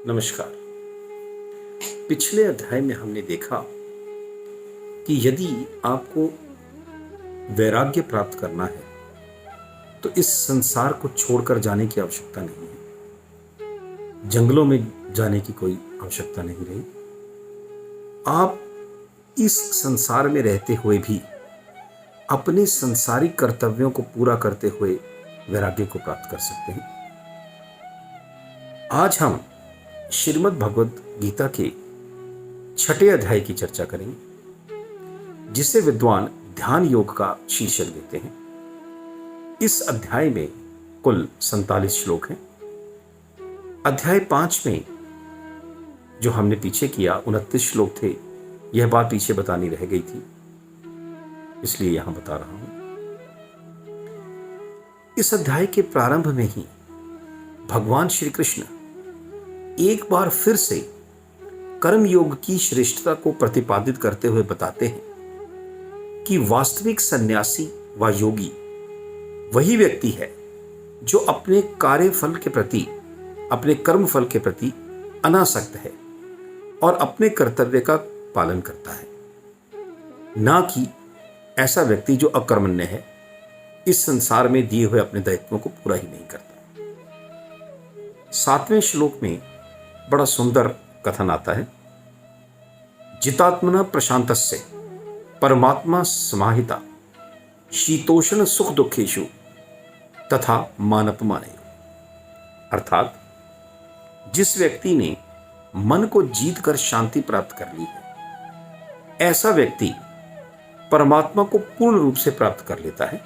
नमस्कार। पिछले अध्याय में हमने देखा कि यदि आपको वैराग्य प्राप्त करना है तो इस संसार को छोड़कर जाने की आवश्यकता नहीं है, जंगलों में जाने की कोई आवश्यकता नहीं रही। आप इस संसार में रहते हुए भी अपने सांसारिक कर्तव्यों को पूरा करते हुए वैराग्य को प्राप्त कर सकते हैं। आज हम श्रीमद् भगवद गीता के 6 अध्याय की चर्चा करेंगे, जिसे विद्वान ध्यान योग का शीर्षक देते हैं। इस अध्याय में कुल 47 श्लोक हैं। अध्याय 5 में जो हमने पीछे किया 29 श्लोक थे, यह बात पीछे बतानी रह गई थी, इसलिए यहां बता रहा हूं। इस अध्याय के प्रारंभ में ही भगवान श्री कृष्ण एक बार फिर से कर्म योग की श्रेष्ठता को प्रतिपादित करते हुए बताते हैं कि वास्तविक सन्यासी व योगी वही व्यक्ति है जो अपने कार्य फल के प्रति, अपने कर्म फल के प्रति अनासक्त है और अपने कर्तव्य का पालन करता है, ना कि ऐसा व्यक्ति जो अकर्मण्य है, इस संसार में दिए हुए अपने दायित्वों को पूरा ही नहीं करता। 7वें श्लोक में बड़ा सुंदर कथन आता है। जितात्मना प्रशांतस्य परमात्मा समाहिता शीतोष्ण सुख दुखेषु तथा मानपमानयो। अर्थात जिस व्यक्ति ने मन को जीतकर शांति प्राप्त कर ली है, ऐसा व्यक्ति परमात्मा को पूर्ण रूप से प्राप्त कर लेता है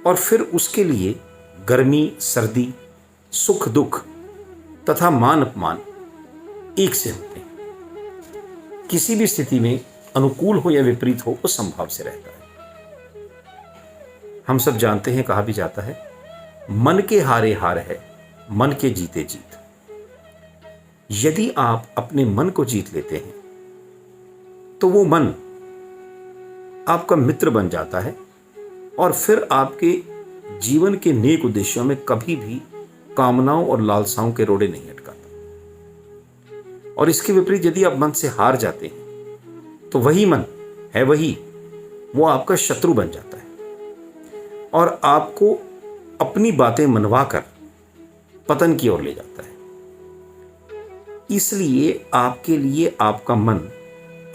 और फिर उसके लिए गर्मी सर्दी, सुख दुख तथा मान अपमान एक से होते हैं। किसी भी स्थिति में अनुकूल हो या विपरीत हो, वो संभाव से रहता है। हम सब जानते हैं, कहा भी जाता है, मन के हारे हार है, मन के जीते जीत। यदि आप अपने मन को जीत लेते हैं तो वो मन आपका मित्र बन जाता है और फिर आपके जीवन के नेक उद्देश्यों में कभी भी कामनाओं और लालसाओं के रोड़े नहीं अटकाता। और इसके विपरीत यदि आप मन से हार जाते हैं तो वही मन है, वो आपका शत्रु बन जाता है और आपको अपनी बातें मनवाकर पतन की ओर ले जाता है। इसलिए आपके लिए आपका मन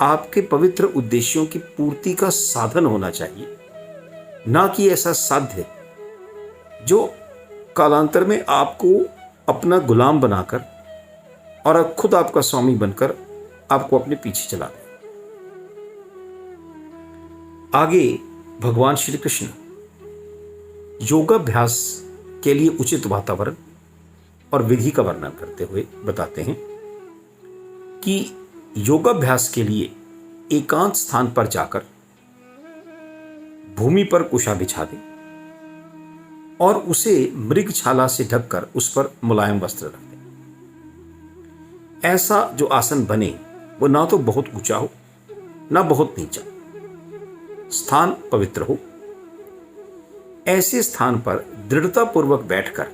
आपके पवित्र उद्देश्यों की पूर्ति का साधन होना चाहिए, ना कि ऐसा साध्य जो कालांतर में आपको अपना गुलाम बनाकर और खुद आपका स्वामी बनकर आपको अपने पीछे चला दे। आगे भगवान श्री कृष्ण योगाभ्यास के लिए उचित वातावरण और विधि का वर्णन करते हुए बताते हैं कि योगाभ्यास के लिए एकांत स्थान पर जाकर भूमि पर कुशा बिछा दें और उसे मृगछाला से ढककर उस पर मुलायम वस्त्र रख दें। ऐसा जो आसन बने वो ना तो बहुत ऊंचा हो, ना बहुत नीचा, स्थान पवित्र हो। ऐसे स्थान पर दृढ़तापूर्वक बैठकर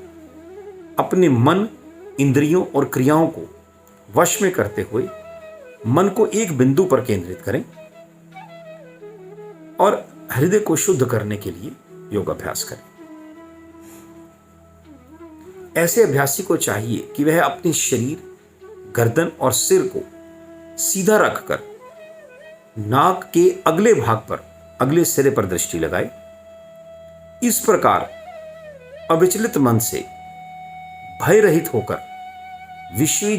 अपने मन, इंद्रियों और क्रियाओं को वश में करते हुए मन को एक बिंदु पर केंद्रित करें और हृदय को शुद्ध करने के लिए योगाभ्यास करें। ऐसे अभ्यासी को चाहिए कि वह अपने शरीर, गर्दन और सिर को सीधा रखकर नाक के अगले भाग पर, अगले सिरे पर दृष्टि लगाए। इस प्रकार अविचलित मन से, भय रहित होकर, विषयी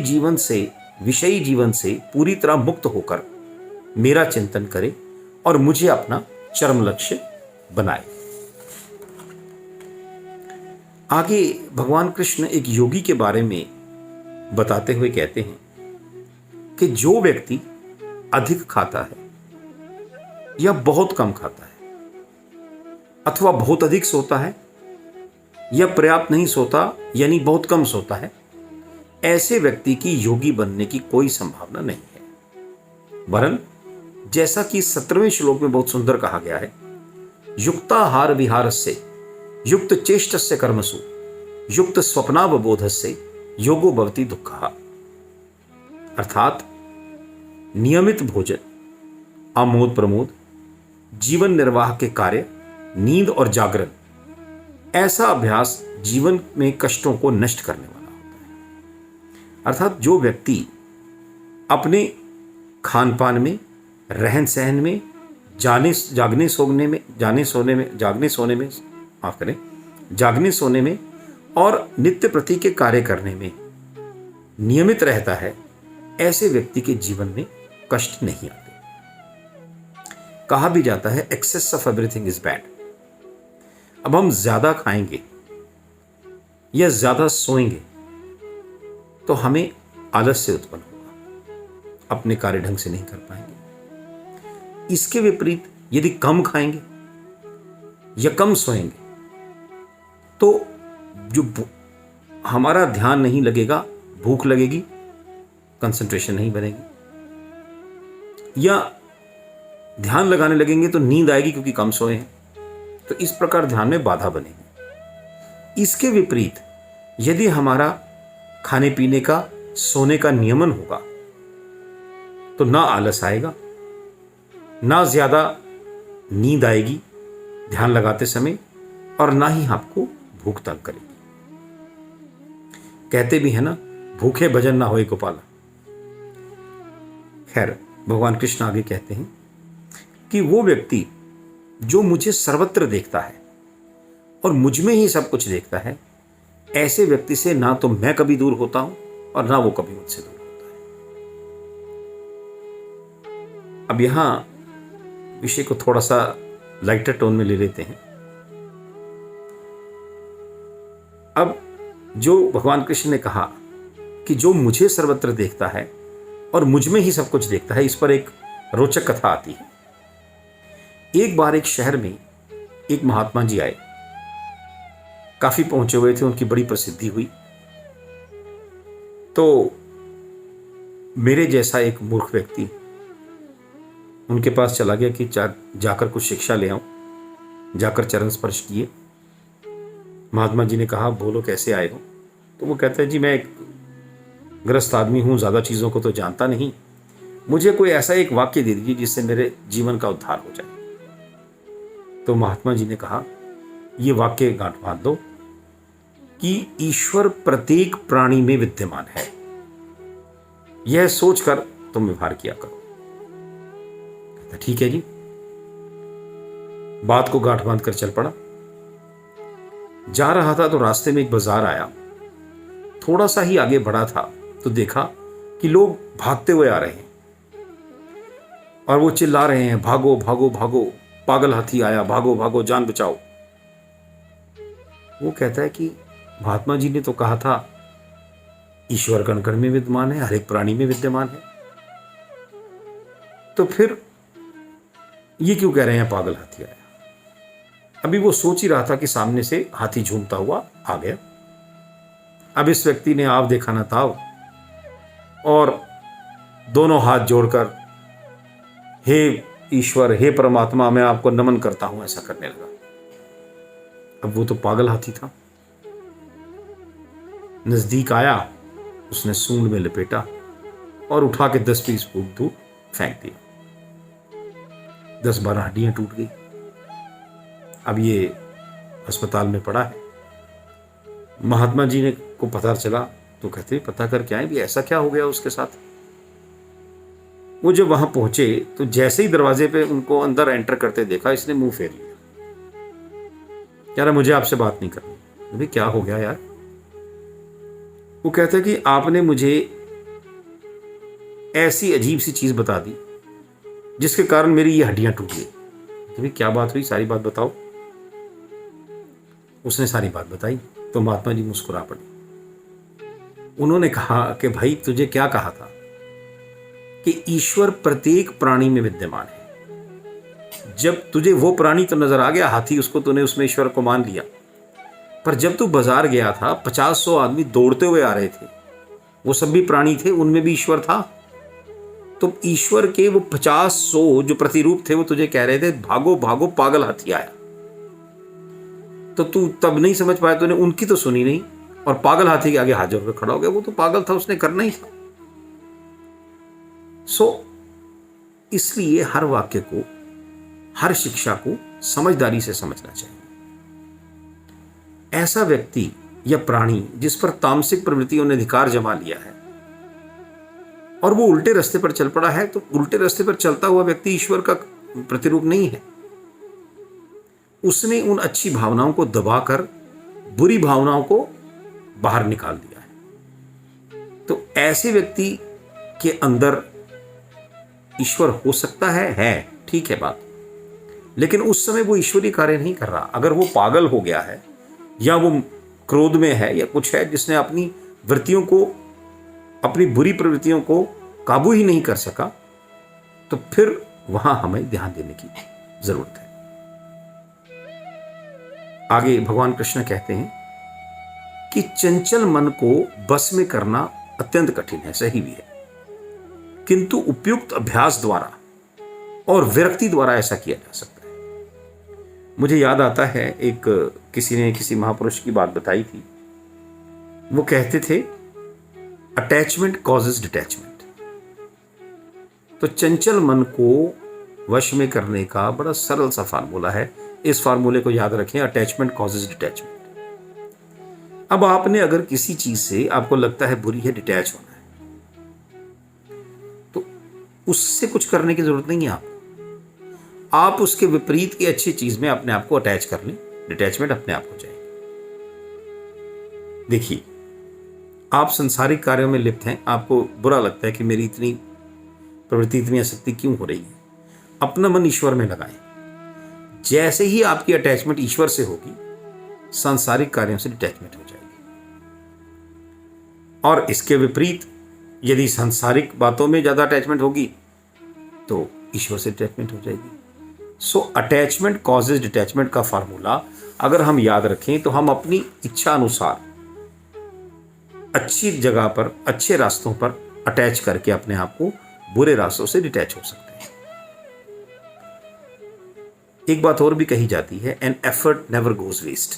जीवन से पूरी तरह मुक्त होकर मेरा चिंतन करे और मुझे अपना चरम लक्ष्य बनाए। आगे भगवान कृष्ण एक योगी के बारे में बताते हुए कहते हैं कि जो व्यक्ति अधिक खाता है या बहुत कम खाता है अथवा बहुत अधिक सोता है या पर्याप्त नहीं सोता यानी बहुत कम सोता है, ऐसे व्यक्ति की योगी बनने की कोई संभावना नहीं है। वरन जैसा कि 17वें श्लोक में बहुत सुंदर कहा गया है, युक्ताहार विहारस्य युक्त चेष्टस्य कर्मसु युक्त स्वप्नावबोधस्य योगो भवति दुःखः। अर्थात नियमित भोजन, आमोद प्रमोद, जीवन निर्वाह के कार्य, नींद और जागरण, ऐसा अभ्यास जीवन में कष्टों को नष्ट करने वाला होता है। अर्थात जो व्यक्ति अपने खान पान में, रहन सहन में, जागने सोने में और नित्य प्रति के कार्य करने में नियमित रहता है, ऐसे व्यक्ति के जीवन में कष्ट नहीं आते। कहा भी जाता है excess of everything is bad. अब हम ज्यादा खाएंगे या ज्यादा सोएंगे तो हमें आलस्य उत्पन्न होगा, अपने कार्य ढंग से नहीं कर पाएंगे। इसके विपरीत यदि कम खाएंगे या कम सोएंगे तो जो हमारा ध्यान नहीं लगेगा, भूख लगेगी, कंसंट्रेशन नहीं बनेगी, या ध्यान लगाने लगेंगे तो नींद आएगी क्योंकि कम सोए हैं, तो इस प्रकार ध्यान में बाधा बनेगी। इसके विपरीत यदि हमारा खाने पीने का, सोने का नियमन होगा तो ना आलस आएगा, ना ज्यादा नींद आएगी ध्यान लगाते समय, और ना ही आपको भूख तंग करेगी। कहते भी है ना, भूखे भजन ना होए गोपाला। खैर, भगवान कृष्ण आगे कहते हैं कि वो व्यक्ति जो मुझे सर्वत्र देखता है और मुझ में ही सब कुछ देखता है, ऐसे व्यक्ति से ना तो मैं कभी दूर होता हूं और ना वो कभी मुझसे दूर होता है। अब यहां विषय को थोड़ा सा लाइटर टोन में ले लेते हैं। अब जो भगवान कृष्ण ने कहा कि जो मुझे सर्वत्र देखता है और मुझ में ही सब कुछ देखता है, इस पर एक रोचक कथा आती है। एक बार एक शहर में एक महात्मा जी आए, काफी पहुंचे हुए थे, उनकी बड़ी प्रसिद्धि हुई। तो मेरे जैसा एक मूर्ख व्यक्ति उनके पास चला गया कि जाकर कुछ शिक्षा ले आऊं। जाकर चरण स्पर्श किए। महात्मा जी ने कहा, बोलो कैसे आए हो? तो वो कहते हैं, जी मैं एक गृहस्थ आदमी हूं, ज्यादा चीजों को तो जानता नहीं, मुझे कोई ऐसा एक वाक्य दे दीजिए जिससे मेरे जीवन का उद्धार हो जाए। तो महात्मा जी ने कहा, ये वाक्य गांठ बांध दो कि ईश्वर प्रत्येक प्राणी में विद्यमान है, यह सोचकर तुम व्यवहार किया करो। कहता ठीक है जी। बात को गांठ बांध कर चल पड़ा। जा रहा था तो रास्ते में एक बाजार आया। थोड़ा सा ही आगे बढ़ा था तो देखा कि लोग भागते हुए आ रहे हैं और वो चिल्ला रहे हैं, भागो भागो भागो, पागल हाथी आया, भागो भागो, जान बचाओ। वो कहता है कि महात्मा जी ने तो कहा था ईश्वर कण कण में विद्यमान है, हर एक प्राणी में विद्यमान है, तो फिर ये क्यों कह रहे हैं पागल हाथी आया? अभी वो सोच ही रहा था कि सामने से हाथी झूमता हुआ आ गया। अब इस व्यक्ति ने आव देखा ना ताव और दोनों हाथ जोड़कर, हे ईश्वर, हे परमात्मा, मैं आपको नमन करता हूं, ऐसा करने लगा। अब वो तो पागल हाथी था। नजदीक आया, उसने सूंड में लपेटा और उठा के 10-20 फूट दूर फेंक दिया। 10-12 हड्डियां टूट गई। अब ये अस्पताल में पड़ा है। महात्मा जी ने को पता चला तो कहते, पता कर क्या है भी, ऐसा क्या हो गया उसके साथ? वो जब वहां पहुंचे तो जैसे ही दरवाजे पे उनको अंदर एंटर करते देखा, इसने मुंह फेर लिया। कह रहा, मुझे आपसे बात नहीं करनी। अभी क्या हो गया यार? वो कहते कि आपने मुझे ऐसी अजीब सी चीज बता दी जिसके कारण मेरी ये हड्डियां टूट गई। अभी क्या बात हुई, सारी बात बताओ। उसने सारी बात बताई तो महात्मा जी मुस्कुरा पड़े। उन्होंने कहा कि भाई, तुझे क्या कहा था कि ईश्वर प्रत्येक प्राणी में विद्यमान है। जब तुझे वो प्राणी तो नजर आ गया, हाथी, उसको तूने उसमें ईश्वर को मान लिया, पर जब तू बाजार गया था 50-100 आदमी दौड़ते हुए आ रहे थे, वो सब भी प्राणी थे, उनमें भी ईश्वर था। तो ईश्वर के वो 50-100 जो प्रतिरूप थे वो तुझे कह रहे थे, भागो भागो, पागल हाथी आया। तो तू तब नहीं समझ पाया, तूने उनकी तो सुनी नहीं और पागल हाथी के आगे हाथ जोड़कर खड़ा हो गया। वो तो पागल था, उसने करना ही था। सो इसलिए हर वाक्य को, हर शिक्षा को समझदारी से समझना चाहिए। ऐसा व्यक्ति या प्राणी जिस पर तामसिक प्रवृत्तियों ने अधिकार जमा लिया है और वो उल्टे रास्ते पर चल पड़ा है, तो उल्टे रास्ते पर चलता हुआ व्यक्ति ईश्वर का प्रतिरूप नहीं है। उसने उन अच्छी भावनाओं को दबाकर बुरी भावनाओं को बाहर निकाल दिया है। तो ऐसे व्यक्ति के अंदर ईश्वर हो सकता है, ठीक है बात, लेकिन उस समय वो ईश्वरीय कार्य नहीं कर रहा। अगर वो पागल हो गया है या वो क्रोध में है या कुछ है जिसने अपनी वृत्तियों को, अपनी बुरी प्रवृत्तियों को काबू ही नहीं कर सका, तो फिर वहां हमें ध्यान देने की जरूरत है। आगे भगवान कृष्ण कहते हैं कि चंचल मन को बस में करना अत्यंत कठिन है, सही भी है, किंतु उपयुक्त अभ्यास द्वारा और विरक्ति द्वारा ऐसा किया जा सकता है। मुझे याद आता है, एक किसी ने किसी महापुरुष की बात बताई थी। वो कहते थे अटैचमेंट कॉजेज डिटैचमेंट। तो चंचल मन को वश में करने का बड़ा सरल सा फार्मूला है। इस फार्मूले को याद रखें, अटैचमेंट कॉजेज डिटैचमेंट। अब आपने अगर किसी चीज से आपको लगता है बुरी है, डिटैच होना है, तो उससे कुछ करने की जरूरत नहीं है। आप उसके विपरीत की अच्छी चीज में अपने आप को अटैच कर लें, डिटैचमेंट अपने आप हो जाएगी। देखिए, आप संसारिक कार्यों में लिप्त हैं, आपको बुरा लगता है कि मेरी इतनी प्रवृत्ति, इतनी आसक्ति क्यों हो रही है। अपना मन ईश्वर में लगाएं। जैसे ही आपकी अटैचमेंट ईश्वर से होगी, सांसारिक कार्यों से डिटैचमेंट हो जाएगी। और इसके विपरीत यदि सांसारिक बातों में ज्यादा अटैचमेंट होगी तो ईश्वर से डिटैचमेंट हो जाएगी। सो अटैचमेंट कॉजेज डिटैचमेंट का फार्मूला अगर हम याद रखें तो हम अपनी इच्छा अनुसार अच्छी जगह पर, अच्छे रास्तों पर अटैच करके अपने आप को बुरे रास्तों से डिटैच हो सकते हैं। एक बात और भी कही जाती है, an effort never goes waste.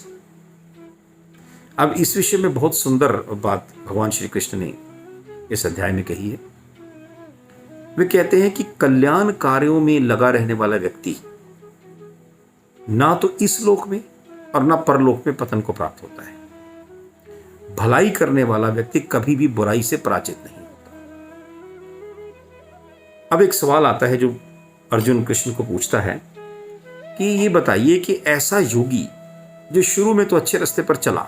अब इस विषय में बहुत सुंदर बात भगवान श्री कृष्ण ने इस अध्याय में कही है। वे कहते हैं कि कल्याण कार्यों में लगा रहने वाला व्यक्ति ना तो इस लोक में और ना परलोक में पतन को प्राप्त होता है। भलाई करने वाला व्यक्ति कभी भी बुराई से पराजित नहीं होता। अब एक सवाल आता है जो अर्जुन कृष्ण को पूछता है कि ये बताइए कि ऐसा योगी जो शुरू में तो अच्छे रास्ते पर चला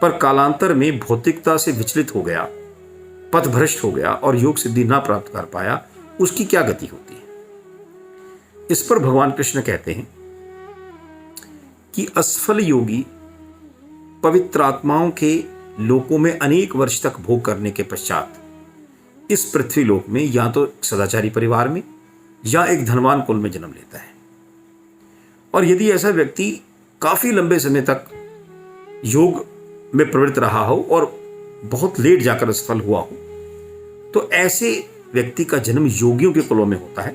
पर कालांतर में भौतिकता से विचलित हो गया, पथभ्रष्ट हो गया और योग सिद्धि ना प्राप्त कर पाया, उसकी क्या गति होती है। इस पर भगवान कृष्ण कहते हैं कि असफल योगी पवित्र आत्माओं के लोकों में अनेक वर्ष तक भोग करने के पश्चात इस पृथ्वी लोक में या तो सदाचारी परिवार में या एक धनवान कुल में जन्म लेता है। और यदि ऐसा व्यक्ति काफी लंबे समय तक योग में प्रवृत्त रहा हो और बहुत लेट जाकर असफल हुआ हो, तो ऐसे व्यक्ति का जन्म योगियों के कुलों में होता है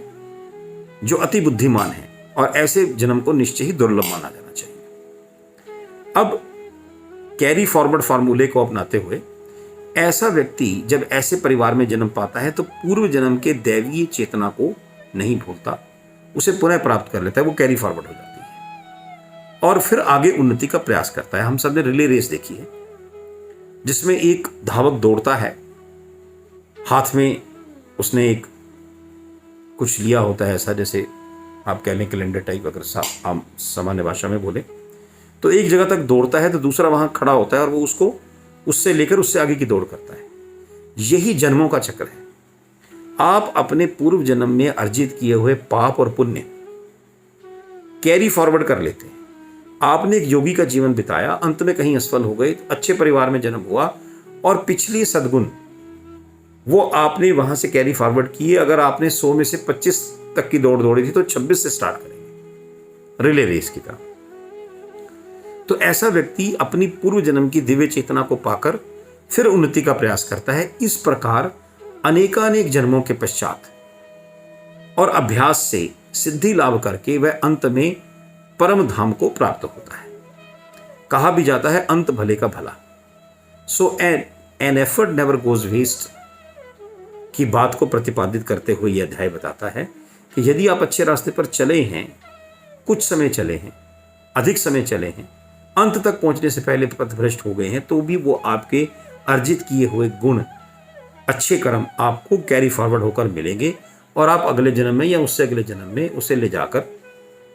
जो अति बुद्धिमान है, और ऐसे जन्म को निश्चय ही दुर्लभ माना जाना चाहिए। अब कैरी फॉरवर्ड फार्मूले को अपनाते हुए ऐसा व्यक्ति जब ऐसे परिवार में जन्म पाता है तो पूर्व जन्म के दैवीय चेतना को नहीं भूलता, उसे पुनः प्राप्त कर लेता है, वो कैरी फॉरवर्ड हो जाती है और फिर आगे उन्नति का प्रयास करता है। हम सब ने रिले रेस देखी है जिसमें एक धावक दौड़ता है, हाथ में उसने एक कुछ लिया होता है, ऐसा जैसे आप कह लें कैलेंडर टाइप, अगर आम सामान्य भाषा में बोले तो एक जगह तक दौड़ता है तो दूसरा वहां खड़ा होता है और वो उसको उससे लेकर उससे आगे की दौड़ करता है। यही जन्मों का चक्र है। आप अपने पूर्व जन्म में अर्जित किए हुए पाप और पुण्य कैरी फॉरवर्ड कर लेते हैं। आपने एक योगी का जीवन बिताया, अंत में कहीं असफल हो गए, अच्छे परिवार में जन्म हुआ और पिछली सद्गुण वो आपने वहां से कैरी फॉरवर्ड किए। अगर आपने 100 में से 25 तक की दौड़ दौड़ी थी तो 26 से स्टार्ट करेंगे, रिले रेस की तरह। तो ऐसा व्यक्ति अपनी पूर्व जन्म की दिव्य चेतना को पाकर फिर उन्नति का प्रयास करता है। इस प्रकार अनेकानेक जन्मों के पश्चात और अभ्यास से सिद्धि लाभ करके वह अंत में परम धाम को प्राप्त होता है। कहा भी जाता है अंत भले का भला। So an effort never goes waste की बात को प्रतिपादित करते हुए यह अध्याय बताता है कि यदि आप अच्छे रास्ते पर चले हैं, कुछ समय चले हैं, अधिक समय चले हैं, अंत तक पहुंचने से पहले पथभ्रष्ट हो गए हैं, तो भी वो आपके अर्जित किए हुए गुण, अच्छे कर्म आपको कैरी फॉरवर्ड होकर मिलेंगे और आप अगले जन्म में या उससे अगले जन्म में उसे ले जाकर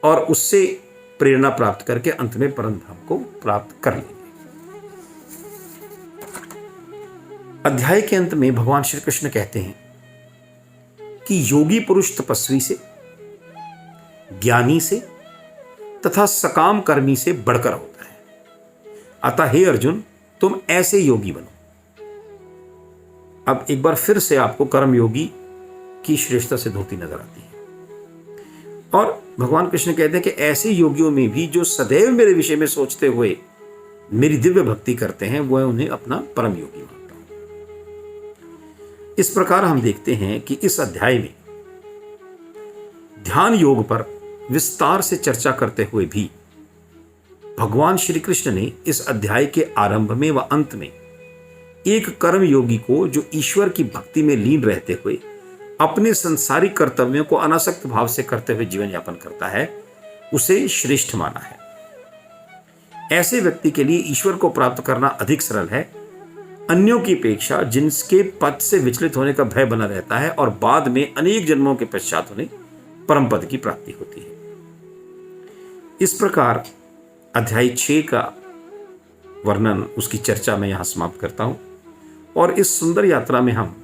और उससे प्रेरणा प्राप्त करके अंत में परम धाम को प्राप्त कर लेंगे। अध्याय के अंत में भगवान श्री कृष्ण कहते हैं कि योगी पुरुष तपस्वी से, ज्ञानी से तथा सकाम कर्मी से बढ़कर होता है। अतः हे अर्जुन, तुम ऐसे योगी बनो। अब एक बार फिर से आपको कर्म योगी की श्रेष्ठता सिद्ध होती नजर आती है और भगवान कृष्ण कहते हैं कि ऐसे योगियों में भी जो सदैव मेरे विषय में सोचते हुए मेरी दिव्य भक्ति करते हैं, वह उन्हें अपना परम योगी मानता हूं। इस प्रकार हम देखते हैं कि इस अध्याय में ध्यान योग पर विस्तार से चर्चा करते हुए भी भगवान श्री कृष्ण ने इस अध्याय के आरंभ में व अंत में एक कर्म योगी को, जो ईश्वर की भक्ति में लीन रहते हुए अपने संसारिक कर्तव्यों को अनासक्त भाव से करते हुए जीवन यापन करता है, उसे श्रेष्ठ माना है। ऐसे व्यक्ति के लिए ईश्वर को प्राप्त करना अधिक सरल है, अन्यों की अपेक्षा जिनके पद से विचलित होने का भय बना रहता है और बाद में अनेक जन्मों के पश्चात उन्हें परम पद की प्राप्ति होती है। इस प्रकार अध्याय 6 का वर्णन, उसकी चर्चा मैं यहां समाप्त करता हूं और इस सुंदर यात्रा में हम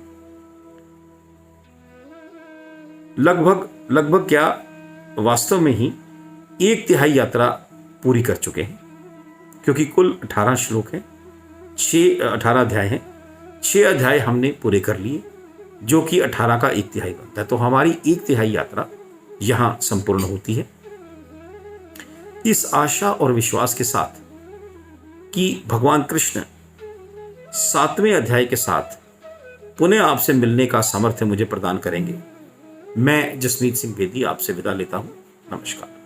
लगभग क्या, वास्तव में ही 1/3 यात्रा पूरी कर चुके हैं, क्योंकि कुल 18 श्लोक हैं, 18 अध्याय हैं। 6 अध्याय हमने पूरे कर लिए, जो कि 18 का 1/3 बनता है। तो हमारी 1/3 यात्रा यहां संपूर्ण होती है। इस आशा और विश्वास के साथ कि भगवान कृष्ण 7वें अध्याय के साथ पुनः आपसे मिलने का सामर्थ्य मुझे प्रदान करेंगे, मैं जसमीत सिंह बेदी आपसे विदा लेता हूं। नमस्कार।